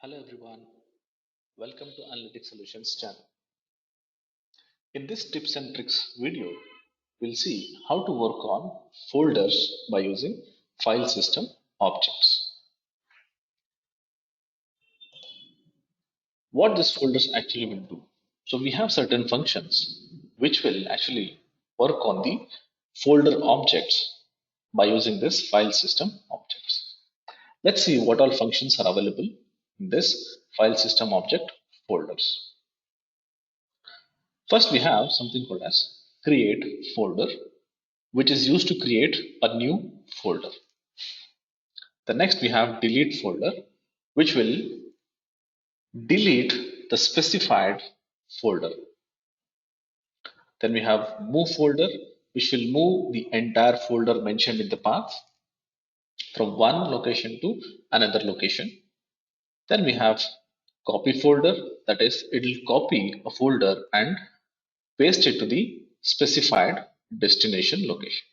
Hello everyone, welcome to Analytic Solutions channel. In this tips and tricks video, we'll see how to work on folders by using file system objects. What these folders actually will do. So we have certain functions which will actually work on the folder objects by using this file system objects. Let's see what all functions are available in this file system object folders. First, we have something called as create folder, which is used to create a new folder. The next we have delete folder, which will delete the specified folder. Then we have move folder, which will move the entire folder mentioned in the path from one location to another location. Then we have copy folder, that is, it will copy a folder and paste it to the specified destination location.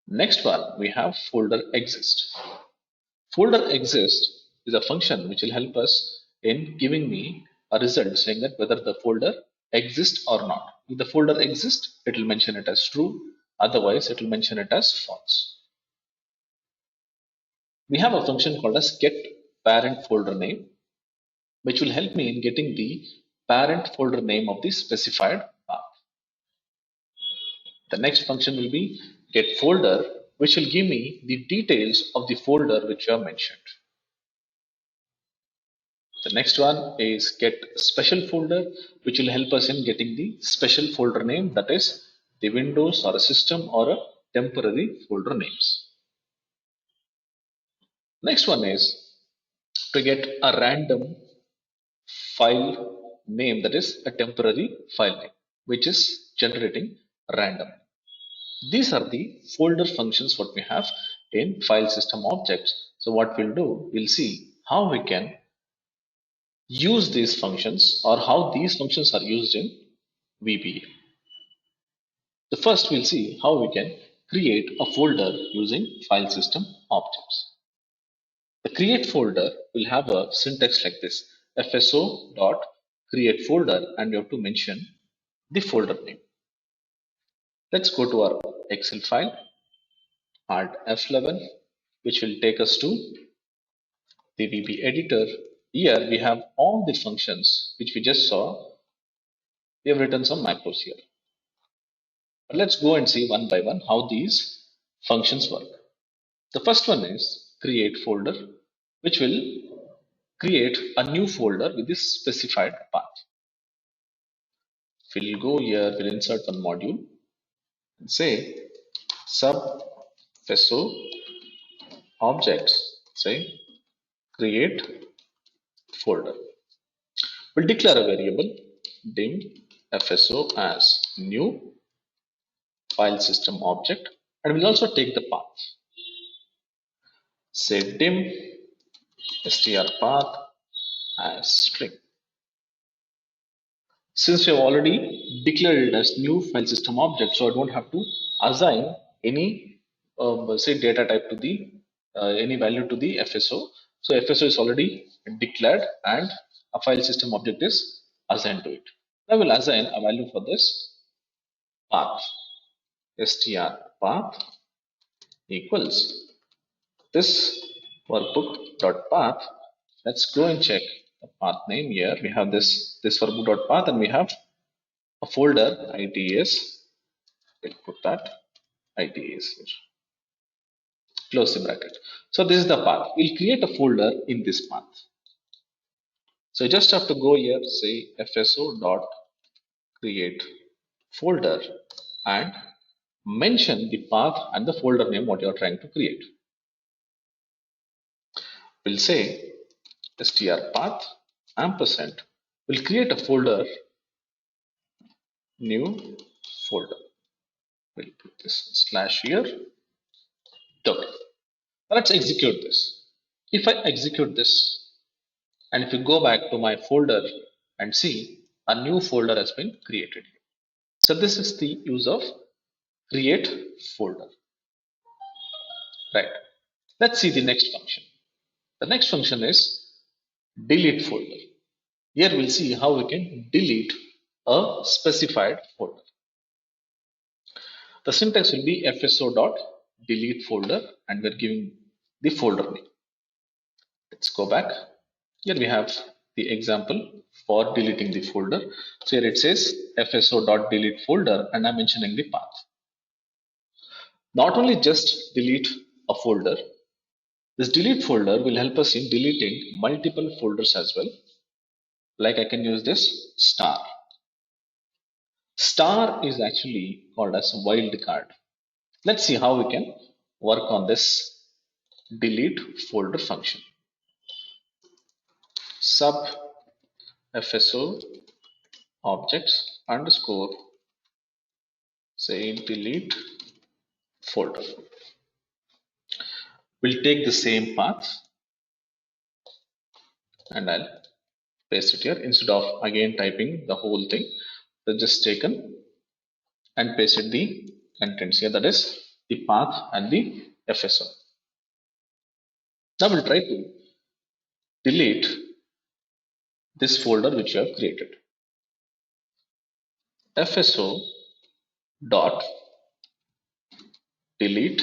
Next one, we have folder exist. Folder exist is a function which will help us in giving me a result saying that whether the folder exists or not. If the folder exists, it will mention it as true. Otherwise, it will mention it as false. We have a function called as get parent folder name, which will help me in getting the parent folder name of the specified path. The next function will be get folder, which will give me the details of the folder which you have mentioned. The next one is get special folder, which will help us in getting the special folder name, that is the Windows or a system or a temporary folder names. Next one is to get a random file name, that is a temporary file name, which is generating random. These are the folder functions what we have in file system objects. So what we'll do, we'll see how we can use these functions or how these functions are used in VBA. The first we'll see how we can create a folder using file system objects. The create folder will have a syntax like this: fso dot create folder, and we have to mention the folder name. Let's go to our Excel file, Alt F11, which will take us to the VB editor. Here we have all the functions which we just saw. We have written some macros here. But let's go and see one by one how these functions work. The first one is create folder, which will create a new folder with this specified path. We'll go here, we'll insert one module and say sub feso objects, say create folder. We'll declare a variable dim fso as new file system object, and we'll also take the path. Say dim str path as string. Since we have already declared it as new file system object, so I don't have to assign any say data type to the any value to the FSO. So FSO is already declared and a file system object is assigned to it. I will assign a value for this path. Str path equals this workbook.path. Let's go and check the path name here. We have this workbook.path and we have a folder IDS. We'll put that IDS here. Close the bracket. So this is the path. We'll create a folder in this path. So you just have to go here, say fso dot create folder and mention the path and the folder name what you are trying to create. We'll say str path ampersand. We'll create a folder, new folder. We'll put this slash here. Okay. Let's execute this. If I execute this, and if you go back to my folder and see, a new folder has been created. So this is the use of create folder. Right. Let's see the next function. The next function is delete folder. Here we'll see how we can delete a specified folder. The syntax will be fso.delete folder and we're giving the folder name. Let's go back. Here we have the example for deleting the folder. So here it says fso.delete folder and I'm mentioning the path. Not only just delete a folder, this delete folder will help us in deleting multiple folders as well. Like I can use this star. Star is actually called as a wildcard. Let's see how we can work on this delete folder function. Sub fso objects underscore say delete folder. We'll take the same path and I'll paste it here instead of again typing the whole thing. So just taken and pasted the contents here, that is the path and the FSO. Now we'll try to delete this folder which you have created. FSO dot delete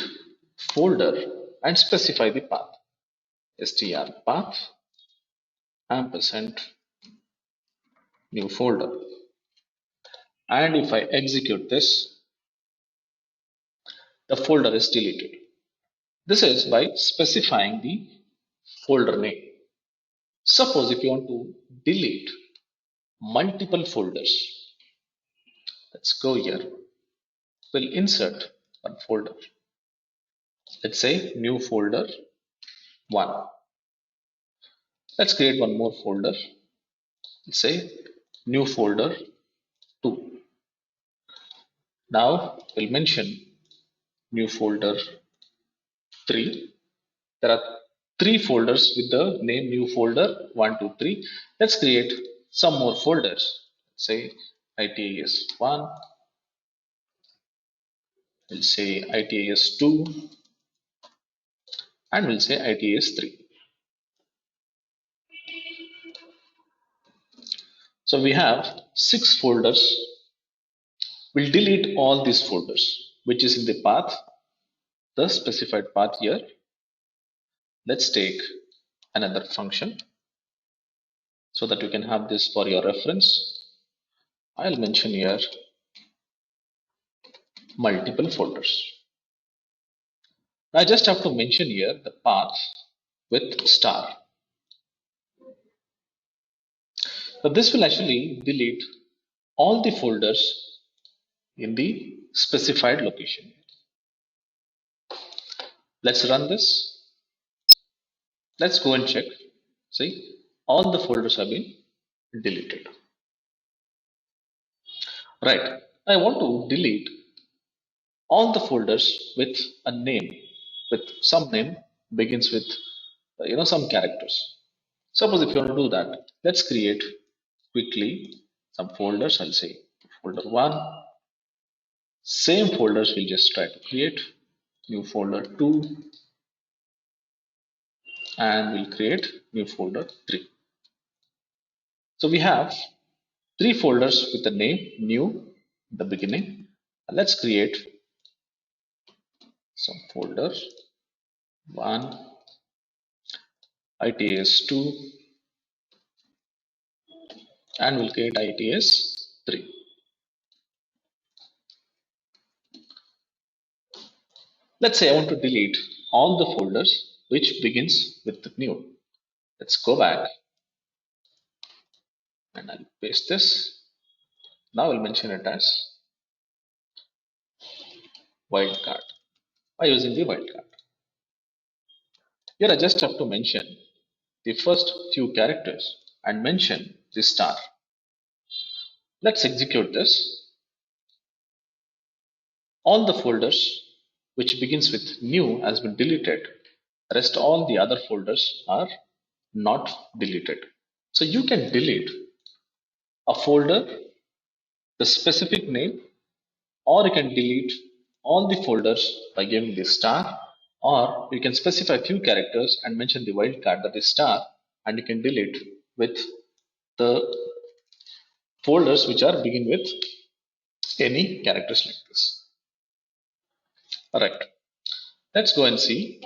folder and specify the path. str path ampersand new folder. And if I execute this, the folder is deleted. This is by specifying the folder name. Suppose if you want to delete multiple folders, let's go here. We'll insert one folder. Let's say new folder 1. Let's create one more folder. Let's say new folder 2. Now we'll mention new folder 3. There are 3 folders with the name new folder 1, 2, 3. Let's create some more folders. Let's say ITAS 1. We'll say ITAS 2 and we'll say ITAS 3. So we have 6 folders. We'll delete all these folders which is in the path, the specified path here. Let's take another function so that you can have this for your reference. I'll mention here multiple folders. I just have to mention here the path with star. So this will actually delete all the folders in the specified location. Let's run this. Let's go and check. See, all the folders have been deleted. Right. I want to delete all the folders with a name, with some name begins with some characters. Suppose if you want to do that, let's create quickly some folders. I'll say folder 1. Same folders we'll just try to create. New folder 2 and we'll create new folder 3. So we have 3 folders with the name new in the beginning. Let's create some folders 1, ITS 2 and we'll create ITS 3. Let's say I want to delete all the folders which begins with new. Let's go back and I'll paste this. Now I'll mention it as wildcard by using the wildcard. Here I just have to mention the first few characters and mention the star. Let's execute this. All the folders which begins with new has been deleted. Rest all the other folders are not deleted. So you can delete a folder, the specific name, or you can delete all the folders by giving the star, or you can specify a few characters and mention the wildcard that is star and you can delete with the folders which are begin with any characters like this. Alright, let's go and see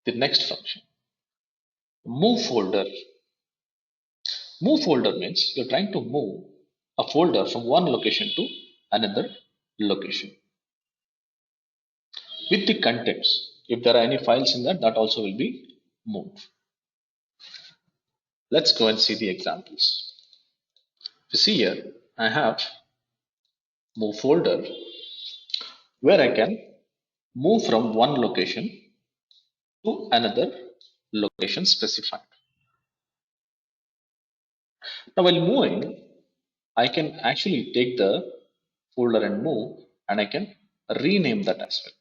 the next function. Move folder. Move folder means you're trying to move a folder from one location to another location with the contents. If there are any files in that, that also will be moved. Let's go and see the examples. You see here, I have move folder where I can move from one location to another location specified. Now while moving, I can actually take the folder and move, and I can rename that as well.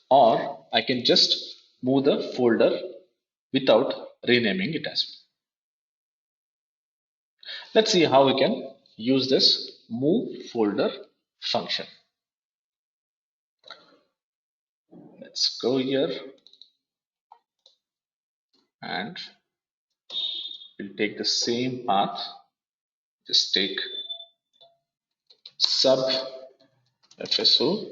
Or I can just move the folder without renaming it as well. Let's see how we can use this move folder function. Let's go here and we'll take the same path. Just take sub fso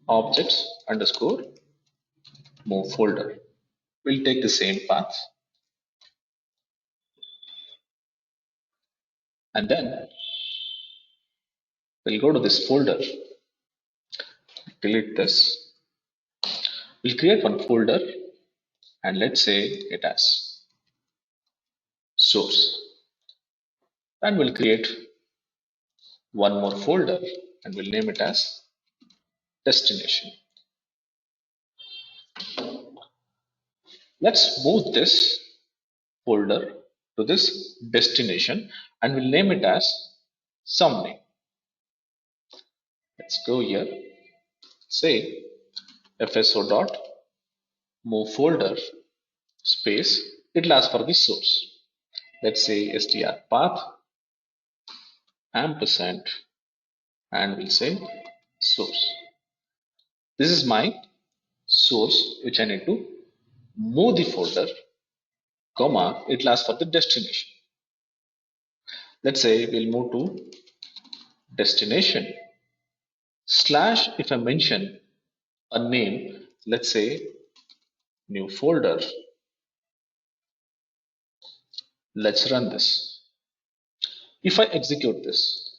objects underscore move folder. We'll take the same path and then we'll go to this folder, delete this. We'll create one folder and let's say it as source. And we'll create one more folder and we'll name it as destination. Let's move this folder to this destination and we'll name it as some name. Let's go here, say fso dot move folder space, it'll ask for the source. Let's say str path ampersand and we'll say source. This is my source which I need to move the folder, comma, it'll ask for the destination. Let's say we'll move to destination slash, if I mention a name, let's say new folder. Let's run this. If I execute this,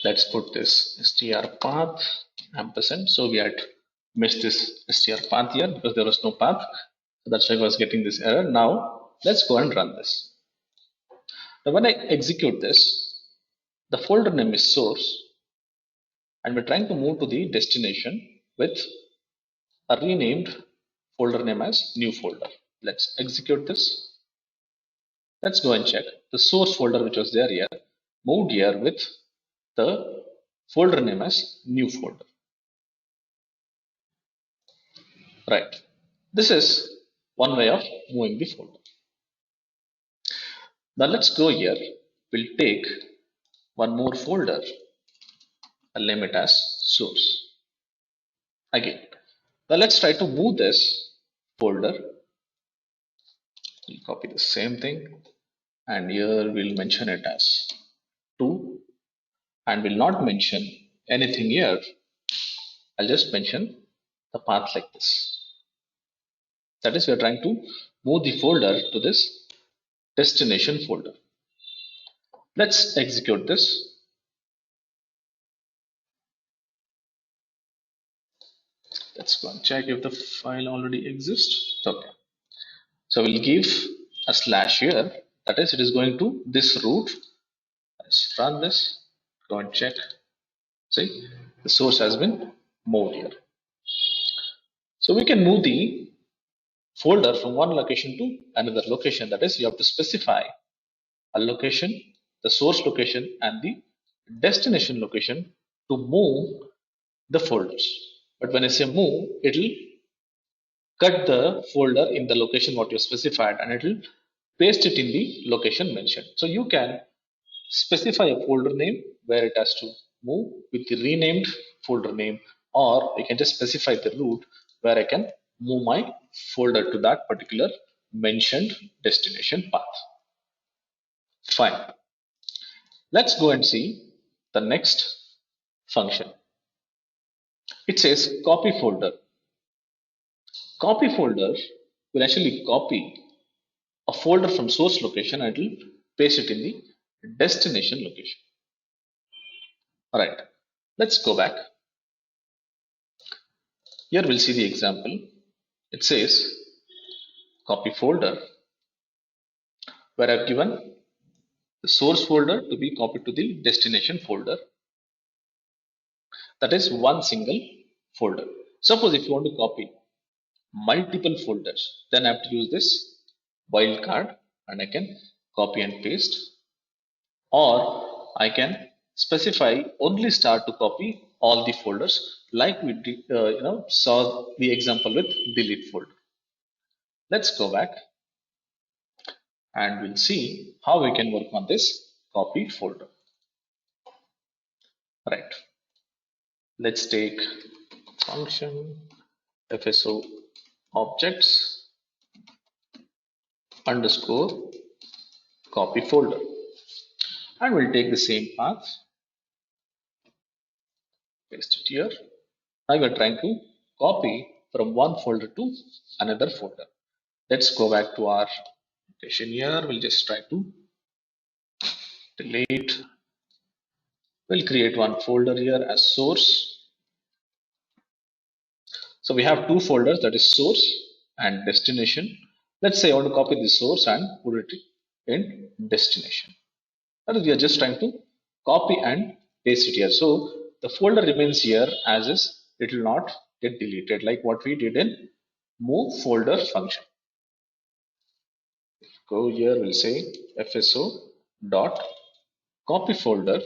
let's put this str path ampersand. So we had missed this str path here because there was no path. So that's why I was getting this error. Now let's go and run this. Now when I execute this, the folder name is source and we're trying to move to the destination with a renamed folder name as new folder. Let's execute this. Let's go and check the source folder which was there here moved here with the folder name as new folder. Right. This is one way of moving the folder. Now let's go here. We'll take one more folder. I'll name it as source. Again. Now let's try to move this folder. We'll copy the same thing and here we'll mention it as 2 and will not mention anything here. I'll just mention the path like this. That is, we are trying to move the folder to this destination folder. Let's execute this. Let's go and check if the file already exists. Okay. So we'll give a slash here. That is, it is going to this root. Let's run this. Go and check. See, the source has been moved here. So we can move the folder from one location to another location. That is, you have to specify a location, the source location, and the destination location to move the folders. But when I say move, it will cut the folder in the location what you specified and it will paste it in the location mentioned. So you can specify a folder name where it has to move with the renamed folder name, or I can just specify the route where I can move my folder to that particular mentioned destination path. Fine. Let's go and see the next function. It says copy folder. Copy folder will actually copy a folder from source location and it will paste it in the destination location. All right, let's go back. Here we'll see the example. It says copy folder where I've given the source folder to be copied to the destination folder. That is one single folder. Suppose if you want to copy multiple folders, then I have to use this wildcard and I can copy and paste, or I can specify only start to copy all the folders like we did, saw the example with delete folder. Let's go back and we'll see how we can work on this copy folder. Right. Let's take function FSO objects underscore copy folder, and we'll take the same path, paste it here. Now we're trying to copy from one folder to another folder. Let's go back to our application here. We'll just try to delete. We'll create one folder here as source. So we have two folders, that is source and destination. Let's say I want to copy the source and put it in destination. That is, we are just trying to copy and paste it here. So the folder remains here as is, it will not get deleted like what we did in move folder function. Go here, we'll say FSO dot copy folder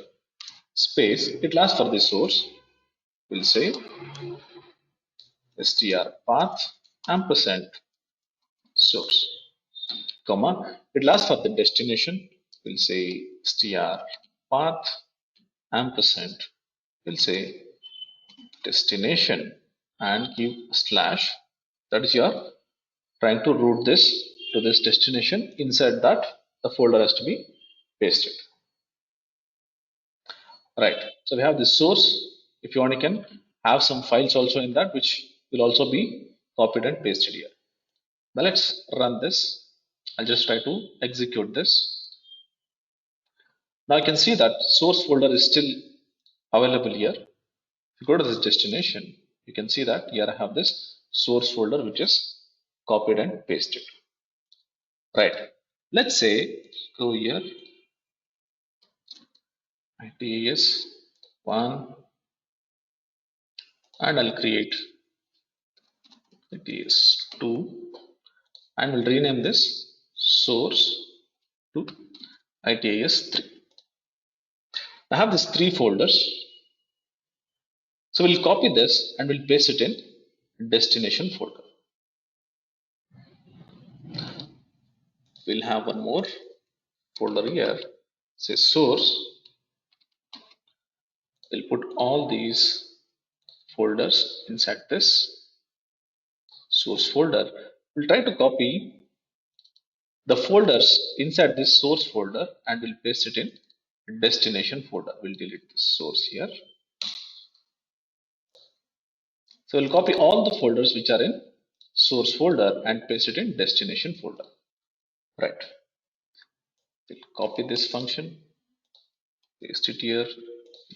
space, it lasts for the source, we'll say str path ampersand source, comma, it lasts for the destination, we'll say str path ampersand, we'll say destination and give slash, that is your trying to route this to this destination. Inside that the folder has to be pasted. Right, so we have this source. If you want, you can have some files also in that which will also be copied and pasted here. Now let's run this. I'll just try to execute this. Now you can see that source folder is still available here. If you go to this destination, you can see that here I have this source folder which is copied and pasted. Right, let's say go here ITS 1 and I'll create ITS 2 and we'll rename this source to ITS 3. I have these three folders, so we'll copy this and we'll paste it in destination folder. We'll have one more folder here, say source. We'll put all these folders inside this source folder. We'll try to copy the folders inside this source folder and we'll paste it in destination folder. We'll delete this source here. So we'll copy all the folders which are in source folder and paste it in destination folder. Right. We'll copy this function, paste it here,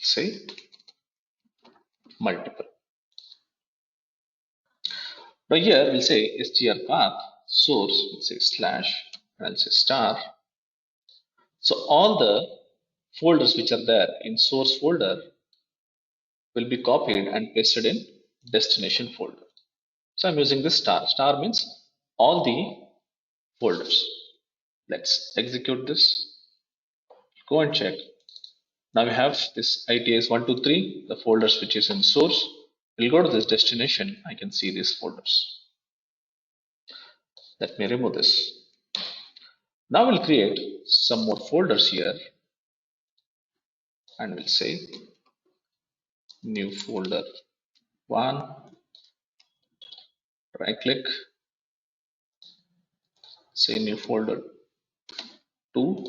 say multiple. Now here we'll say str path source, we'll say slash, and I'll say star. So all the folders which are there in source folder will be copied and pasted in destination folder. So I'm using this star. Star means all the folders. Let's execute this. Go and check. Now we have this ITS 1, 2, 3, the folders which is in source. We'll go to this destination. I can see these folders. Let me remove this. Now we'll create some more folders here. and we'll say new folder 1, right click, say new folder 2,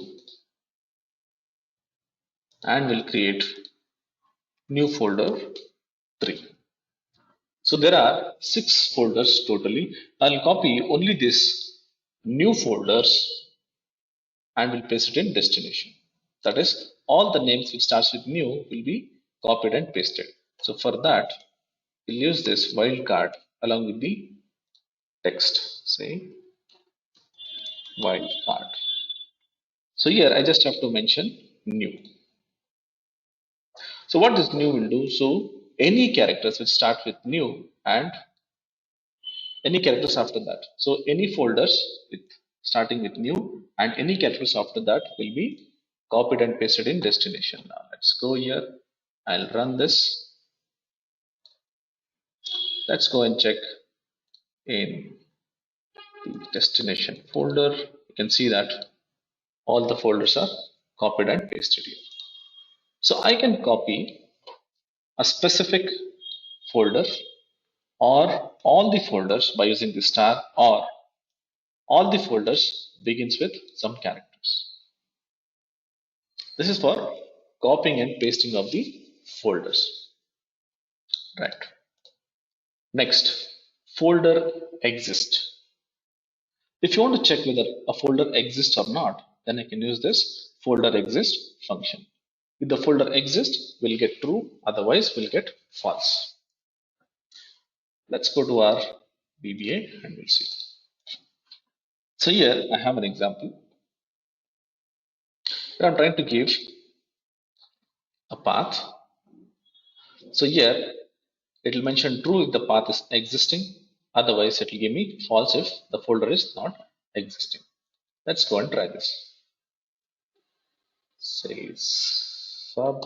and we'll create new folder 3. So there are 6 folders totally. I'll copy only this new folders and we'll paste it in destination. That is, all the names which starts with new will be copied and pasted. So for that, we'll use this wildcard along with the text. Say wildcard. So here I just have to mention new. So what this new will do? So any characters which start with new and any characters after that. So any folders with starting with new and any characters after that will be copied and pasted in destination. Now let's go here. I'll run this. Let's go and check in the destination folder. You can see that all the folders are copied and pasted here. So I can copy a specific folder or all the folders by using the star, or all the folders begins with some characters. This is for copying and pasting of the folders. Right. Next, folder exist. If you want to check whether a folder exists or not, then I can use this folder exist function. If the folder exists, we'll get true, otherwise we'll get false. Let's go to our VBA and we'll see. So here I have an example. I'm trying to give a path. So here it will mention true if the path is existing, otherwise it will give me false if the folder is not existing. Let's go and try this. Say sub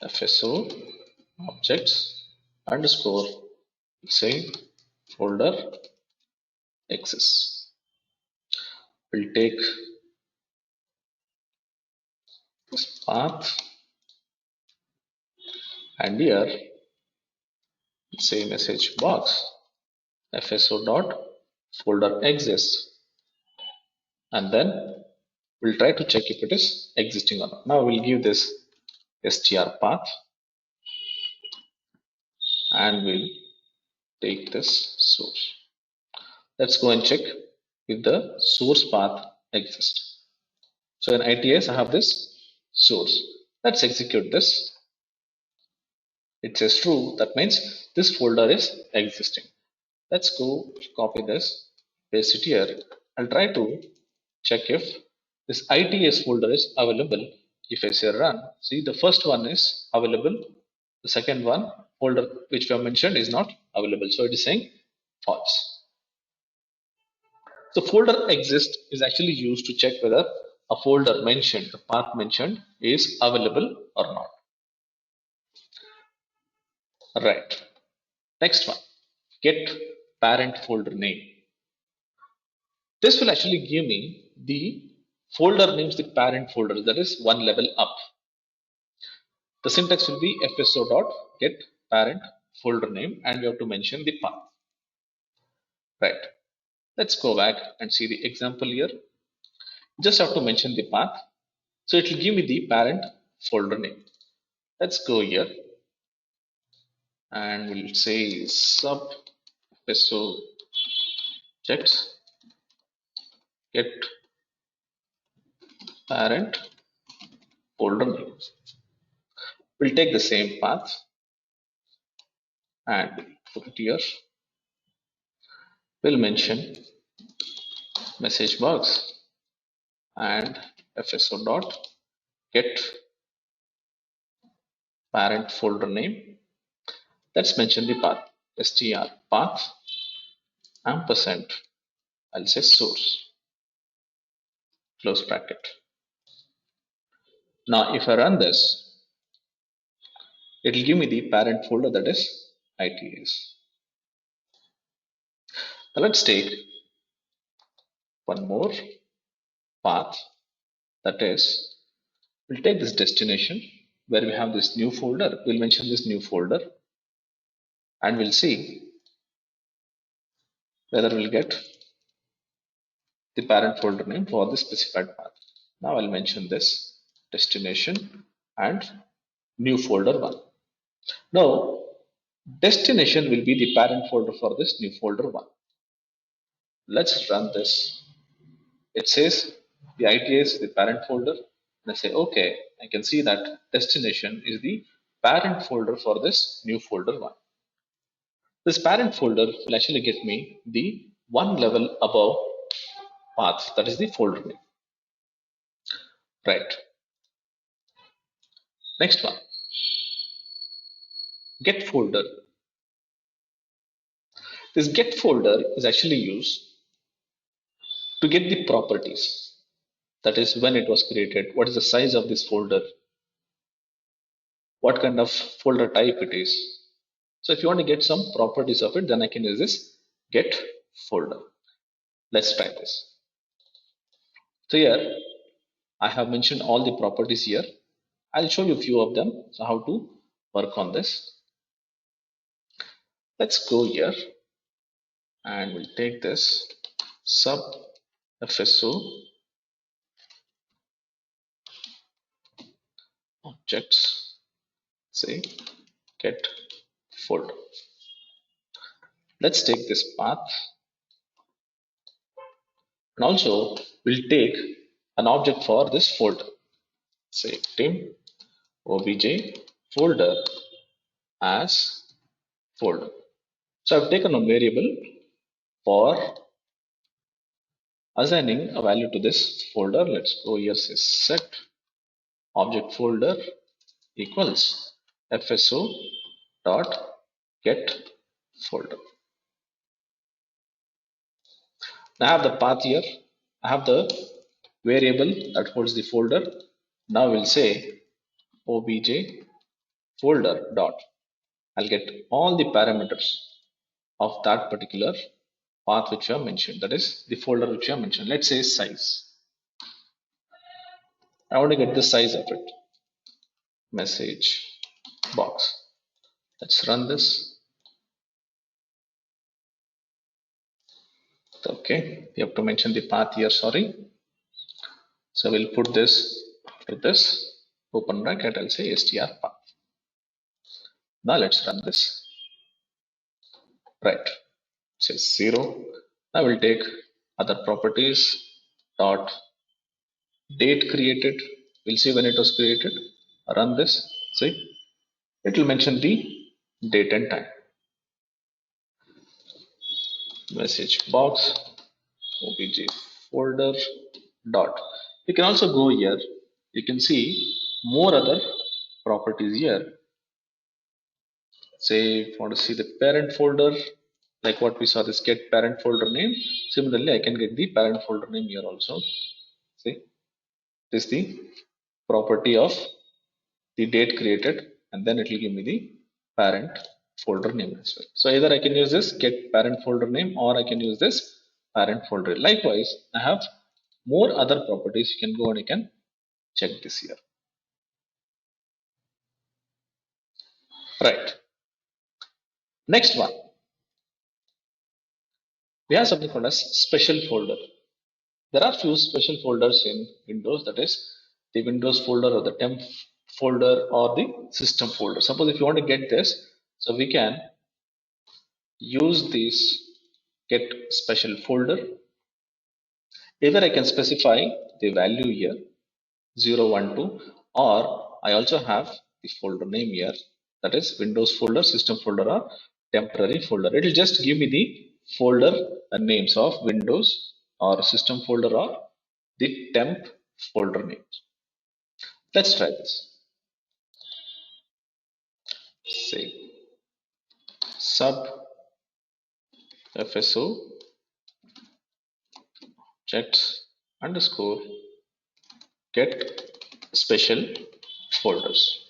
FSO objects underscore say folder exists. We'll take this path and here say message box FSO dot folder exists, and then we'll try to check if it is existing or not. Now we'll give this str path and we'll take this source. Let's go and check if the source path exists. So in ITS I have this source. Let's execute this. It says true, that means this folder is existing. Let's go copy this, paste it here. I'll try to check if this ITS folder is available. If I say run, see the first one is available, the second one folder which we have mentioned is not available, so it is saying false. So folder exist is actually used to check whether a folder mentioned, the path mentioned, is available or not. Right. Next one, get parent folder name. This will actually give me the folder names, the parent folder, that is one level up. The syntax will be fso dot get parent folder name and we have to mention the path. Right. Let's go back and see the example here. Just have to mention the path. So it will give me the parent folder name. Let's go here and we'll say sub fso checks get parent folder name. We'll take the same path and put it here. We'll mention message box and fso dot get parent folder name. Let's mention the path str path ampersand, I'll say source, close bracket. Now if I run this, it will give me the parent folder, that is ITS. Now let's take one more path, that is We'll take this destination where we have this new folder. We'll mention this new folder and we'll see whether we'll get the parent folder name for the specified path. Now I'll mention this destination and new folder one. Now destination will be the parent folder for this new folder one. Let's run this. It says the ITA is the parent folder. And I say, okay, I can see that destination is the parent folder for this new folder one. This parent folder will actually get me the one level above path, that is the folder name. Right. Next one, get folder. This get folder is actually used to get the properties. That is when it was created, what is the size of this folder, what kind of folder type it is. So if you want to get some properties of it, then I can use this get folder. Let's try this. So here I have mentioned all the properties here. I'll show you a few of them. So how to work on this. Let's go here and we'll take this sub FSO objects, say get folder. Let's take this path and also we'll take an object for this folder, say tim obj folder as folder. So I've taken a variable for assigning a value to this folder. Let's go here, say set object folder equals FSO dot get folder. Now I have the path here. I have the variable that holds the folder. Now we'll say obj folder dot. I'll get all the parameters of that particular path which I have mentioned. That is the folder which I have mentioned. Let's say size. I want to get the size of it. Message box. Let's run this. Okay, you have to mention the path here, sorry. So we'll put this after this, open bracket, I'll say str path. Now let's run this. Right, says 0. Now we'll take other properties dot date created. We'll see when it was created. Run this. See, it will mention the date and time. Message box obj folder dot. You can also go here. You can see more other properties here. Say if you want to see the parent folder, like what we saw, this get parent folder name. Similarly, I can get the parent folder name here also. See, this is the property of the date created, and then it will give me the parent folder name as well. So either I can use this get parent folder name or I can use this parent folder. Likewise, I have more other properties. You can go and you can check this here. Right. Next one. We have something called as special folder. There are few special folders in Windows, that is the Windows folder or the temp folder or the system folder. Suppose if you want to get this, so we can use this get special folder. Either I can specify the value here 0, 1, 2, or I also have the folder name here, that is Windows folder, system folder, or temporary folder. It will just give me the folder names of Windows or system folder or the temp folder names. Let's try this. Say sub FSO objects underscore get special folders.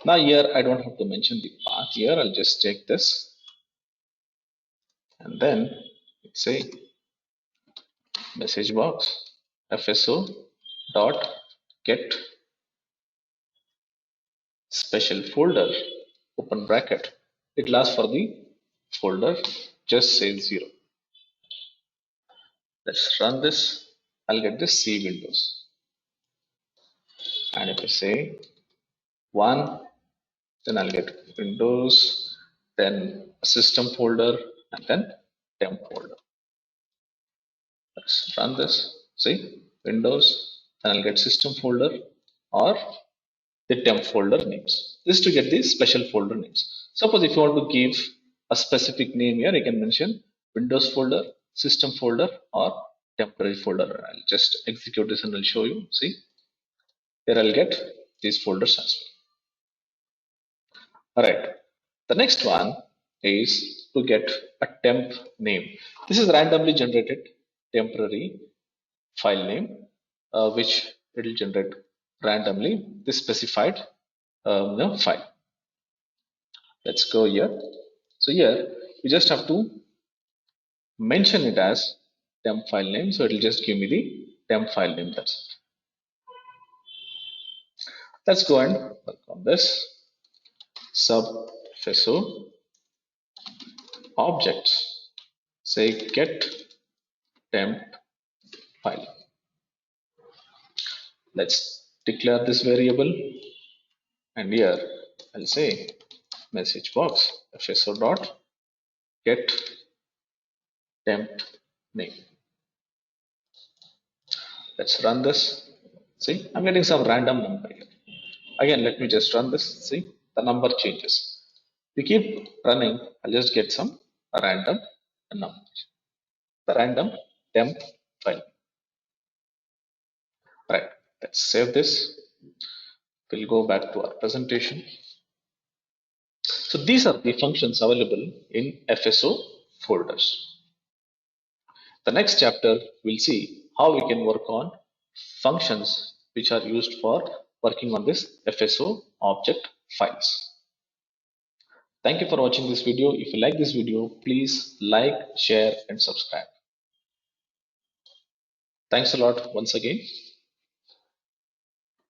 Now here I don't have to mention the path here. I'll just take this and then say message box FSO dot get special folder, open bracket. It will ask for the folder, just say 0. Let's run this. I'll get this C Windows. And if I say 1, then I'll get Windows, then a system folder, and then temp folder. Let's run this. See, Windows, then I'll get system folder or the temp folder names. This is to get the special folder names. Suppose if you want to give a specific name here, you can mention Windows folder, system folder, or temporary folder. I'll just execute this and I'll show you. See, here I'll get these folders as well. Alright. The next one is to get a temp name. This is randomly generated temporary file name, which it will generate randomly this specified file. Let's go here. So here you just have to mention it as temp file name. So it will just give me the temp file name. That's it. Let's go and work on this. Sub FSO objects. Say get temp file. Let's declare this variable, and here I'll say message box FSO dot get temp name. Let's run this. See, I'm getting some random number here. Again, let me just run this. See, the number changes. We keep running, I'll just get some random number. The random temp file. Right, let's save this. We'll go back to our presentation. So these are the functions available in FSO folders. The next chapter we'll see how we can work on functions which are used for working on this FSO object files. Thank you for watching this video. If you like this video, please like, share and subscribe. Thanks a lot once again.